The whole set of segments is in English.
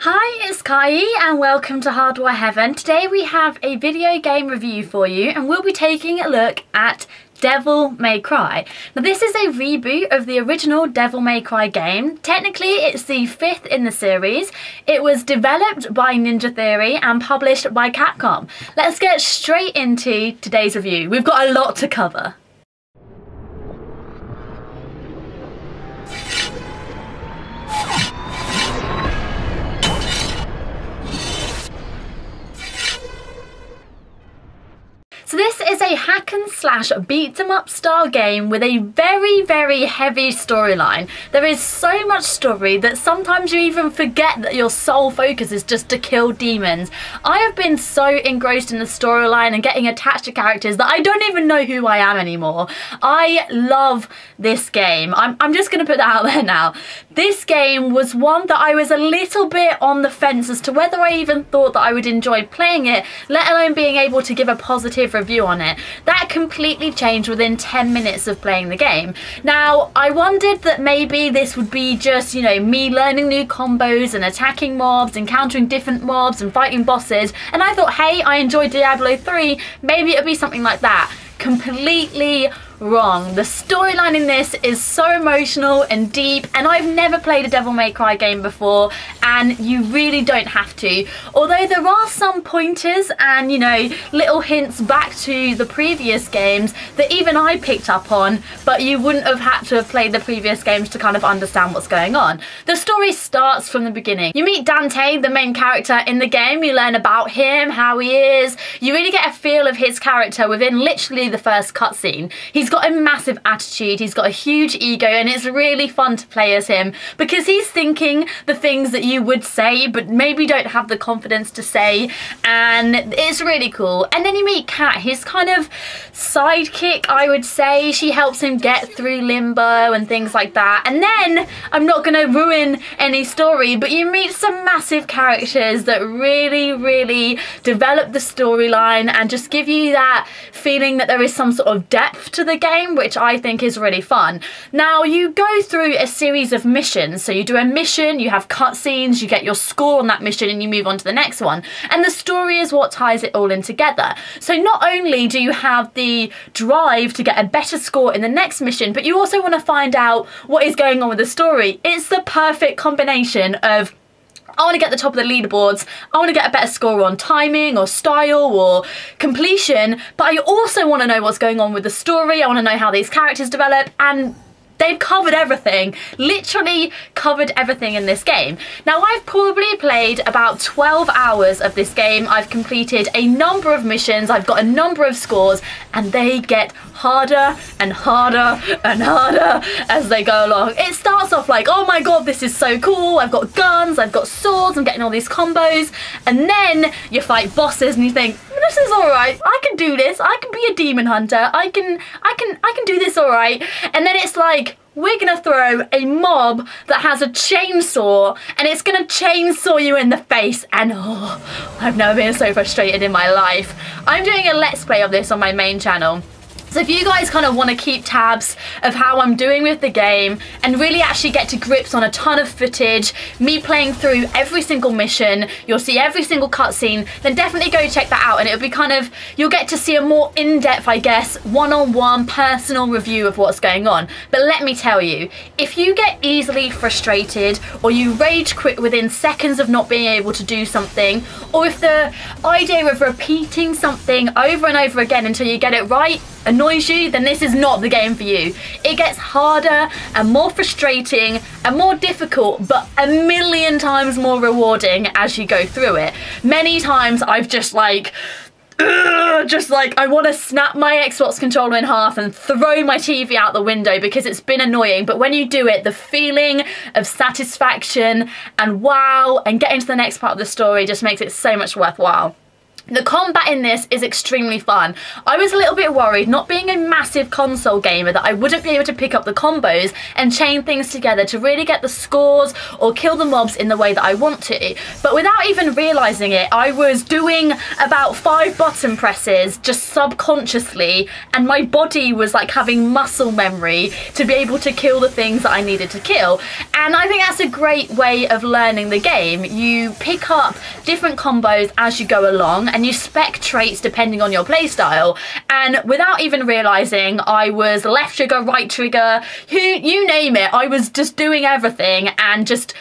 Hi, it's Kaeyi and welcome to Hardware Heaven. Today we have a video game review for you and we'll be taking a look at Devil May Cry. Now this is a reboot of the original Devil May Cry game. Technically it's the 5th in the series. It was developed by Ninja Theory and published by Capcom. Let's get straight into today's review. We've got a lot to cover. So this is a hack and slash beat 'em up style game with a very heavy storyline. There is so much story that sometimes you even forget that your sole focus is just to kill demons. I have been so engrossed in the storyline and getting attached to characters that I don't even know who I am anymore. I love this game. I'm just gonna put that out there now. This game was one that I was a little bit on the fence as to whether I even thought that I would enjoy playing it, let alone being able to give a positive review on it. That completely changed within 10 minutes of playing the game. Now, I wondered that maybe this would be just, you know, me learning new combos and attacking mobs, encountering different mobs and fighting bosses, and I thought, hey, I enjoyed Diablo 3, maybe it'll be something like that. Completely wrong. The storyline in this is so emotional and deep, and I've never played a Devil May Cry game before, and you really don't have to. Although there are some pointers and, you know, little hints back to the previous games that even I picked up on, but you wouldn't have had to have played the previous games to kind of understand what's going on. The story starts from the beginning. You meet Dante, the main character in the game. You learn about him, how he is. You really get a feel of his character within literally the first cutscene. He's got a massive attitude, he's got a huge ego, and it's really fun to play as him because he's thinking the things that you would say but maybe don't have the confidence to say, and it's really cool. And then you meet Kat, his kind of sidekick, I would say. She helps him get through limbo and things like that. And then, I'm not gonna ruin any story, but you meet some massive characters that really develop the storyline and just give you that feeling that there is some sort of depth to the game, which I think is really fun. Now, you go through a series of missions. So you do a mission, you have cutscenes, you get your score on that mission, and you move on to the next one. And the story is what ties it all in together. So not only do you have the drive to get a better score in the next mission, but you also want to find out what is going on with the story. It's the perfect combination of, I want to get the top of the leaderboards, I want to get a better score on timing or style or completion, but I also want to know what's going on with the story. I want to know how these characters develop, and they've covered everything, literally covered everything in this game. Now, I've probably played about 12 hours of this game. I've completed a number of missions, I've got a number of scores, and they get harder and harder and harder as they go along. It starts off like, oh my god, this is so cool, I've got guns, I've got swords, I'm getting all these combos, and then you fight bosses and you think, this is alright, I can do this, I can be a demon hunter, I can do this alright. And then it's like, we're gonna throw a mob that has a chainsaw and it's gonna chainsaw you in the face, and oh, I've never been so frustrated in my life. I'm doing a let's play of this on my main channel. So if you guys kind of want to keep tabs of how I'm doing with the game and really actually get to grips on a ton of footage, me playing through every single mission, you'll see every single cutscene, then definitely go check that out, and it'll be kind of, you'll get to see a more in-depth, I guess, one-on-one personal review of what's going on. But let me tell you, if you get easily frustrated or you rage quit within seconds of not being able to do something, or if the idea of repeating something over and over again until you get it right annoys you, then this is not the game for you. It gets harder and more frustrating and more difficult, but a million times more rewarding as you go through it. Many times I've just like, I want to snap my Xbox controller in half and throw my TV out the window because it's been annoying. But when you do it, the feeling of satisfaction and wow and getting to the next part of the story just makes it so much worthwhile. The combat in this is extremely fun. I was a little bit worried, not being a massive console gamer, that I wouldn't be able to pick up the combos and chain things together to really get the scores or kill the mobs in the way that I want to. But without even realising it, I was doing about 5 button presses just subconsciously, and my body was like having muscle memory to be able to kill the things that I needed to kill. And I think that's a great way of learning the game. You pick up different combos as you go along and you spec traits depending on your playstyle. And without even realising, I was left trigger, right trigger, you name it. I was just doing everything and just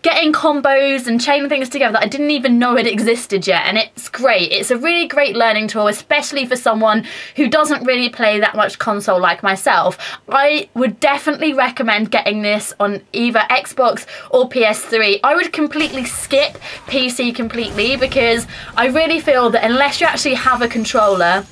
getting combos and chaining things together that I didn't even know it existed yet, and it's great. It's a really great learning tool, especially for someone who doesn't really play that much console like myself. I would definitely recommend getting this on either Xbox or PS3. I would completely skip PC completely, because I really feel that unless you actually have a controller,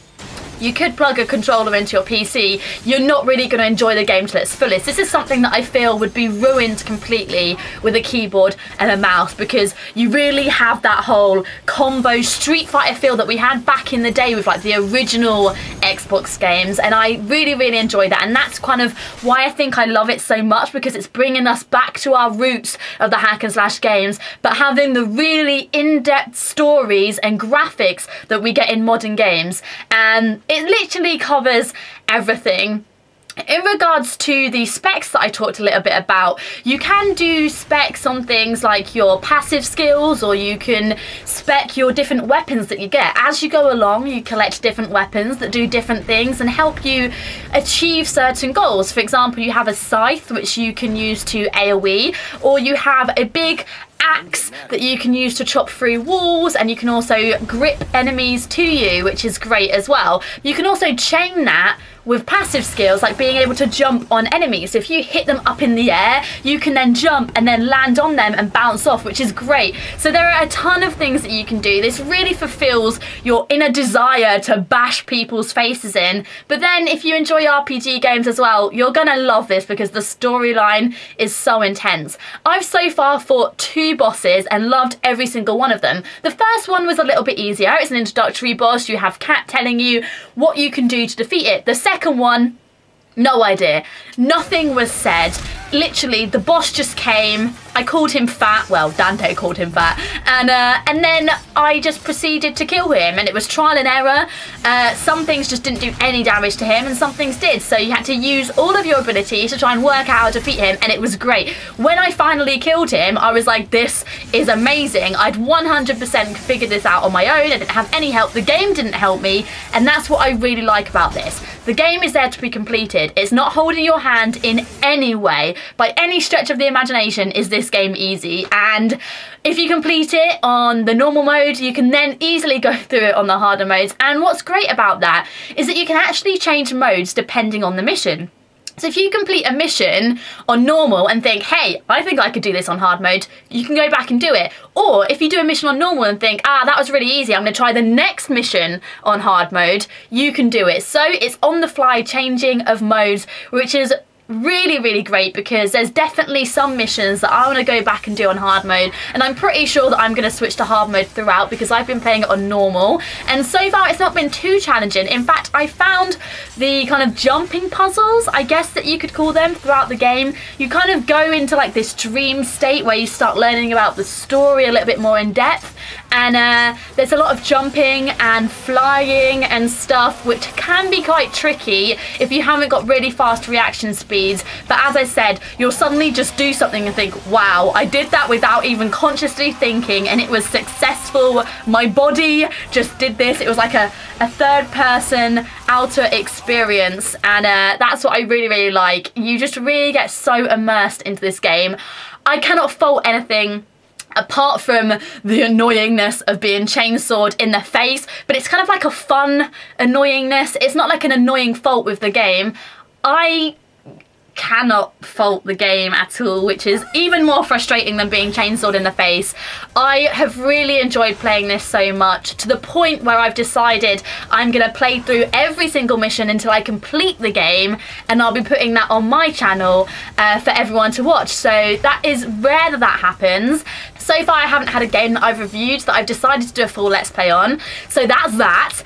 you could plug a controller into your PC, you're not really going to enjoy the game to its fullest. This is something that I feel would be ruined completely with a keyboard and a mouse, because you really have that whole combo Street Fighter feel that we had back in the day with like the original Xbox games, and I really enjoy that. And that's kind of why I think I love it so much, because it's bringing us back to our roots of the hack and slash games, but having the really in-depth stories and graphics that we get in modern games. And it literally covers everything. In regards to the specs that I talked a little bit about, you can do specs on things like your passive skills, or you can spec your different weapons that you get. As you go along, you collect different weapons that do different things and help you achieve certain goals. For example, you have a scythe which you can use to AoE, or you have a big axe that you can use to chop through walls, and you can also grip enemies to you, which is great as well. You can also chain that with passive skills, like being able to jump on enemies. So if you hit them up in the air, you can then jump and then land on them and bounce off, which is great. So there are a ton of things that you can do. This really fulfills your inner desire to bash people's faces in. But then if you enjoy RPG games as well, you're gonna love this, because the storyline is so intense. I've so far fought 2 bosses and loved every single one of them. The first one was a little bit easier. It's an introductory boss. You have Cat telling you what you can do to defeat it. The second one, no idea. Nothing was said. Literally, the boss just came. I called him fat. Well, Dante called him fat. And then I just proceeded to kill him. And it was trial and error. Some things just didn't do any damage to him, and some things did. So you had to use all of your abilities to try and work out how to defeat him. And it was great. When I finally killed him, I was like, this is amazing. I'd 100% figured this out on my own. I didn't have any help. The game didn't help me. And that's what I really like about this. The game is there to be completed. It's not holding your hand in any way. By any stretch of the imagination is this game easy. And if you complete it on the normal mode, you can then easily go through it on the harder modes. And what's great about that is that you can actually change modes depending on the mission. So if you complete a mission on normal and think, hey, I think I could do this on hard mode, you can go back and do it. Or if you do a mission on normal and think, that was really easy, I'm going to try the next mission on hard mode, you can do it. So it's on the fly changing of modes, which is really great, because there's definitely some missions that I want to go back and do on hard mode, and I'm pretty sure that I'm going to switch to hard mode throughout, because I've been playing it on normal, and so far it's not been too challenging. In fact, I found the kind of jumping puzzles, I guess that you could call them, throughout the game. You kind of go into like this dream state where you start learning about the story a little bit more in depth, and there's a lot of jumping and flying and stuff, which can be quite tricky if you haven't got really fast reaction speeds. But as I said, you'll suddenly just do something and think, wow, I did that without even consciously thinking, and it was successful. My body just did this. It was like a third person outer experience, and that's what I really like. You just really get so immersed into this game. I cannot fault anything apart from the annoyingness of being chainsawed in the face, but it's kind of like a fun annoyingness. It's not like an annoying fault with the game. I cannot fault the game at all, which is even more frustrating than being chainsawed in the face. I have really enjoyed playing this so much, to the point where I've decided I'm going to play through every single mission until I complete the game, and I'll be putting that on my channel for everyone to watch. So that is rare that happens. So far I haven't had a game that I've reviewed that I've decided to do a full let's play on, so that's that.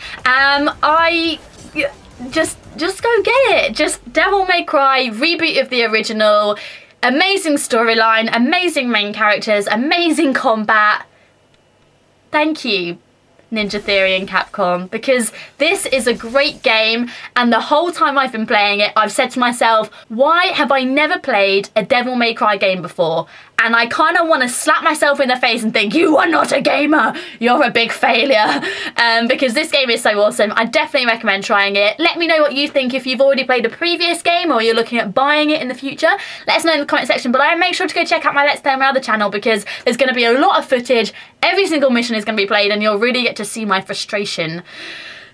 Just go get it. Just Devil May Cry, reboot of the original, amazing storyline, amazing main characters, amazing combat. Thank you. Ninja Theory and Capcom, because this is a great game, and the whole time I've been playing it, I've said to myself, why have I never played a Devil May Cry game before? And I kind of want to slap myself in the face and think, you are not a gamer, you're a big failure, because this game is so awesome. I definitely recommend trying it. Let me know what you think if you've already played a previous game or you're looking at buying it in the future. Let us know in the comment section below, and make sure to go check out my Let's Play on my other channel, because there's going to be a lot of footage. Every single mission is going to be played, and you'll really get to see my frustration.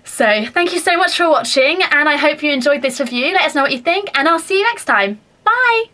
So thank you so much for watching, and I hope you enjoyed this review. Let us know what you think, and I'll see you next time. Bye!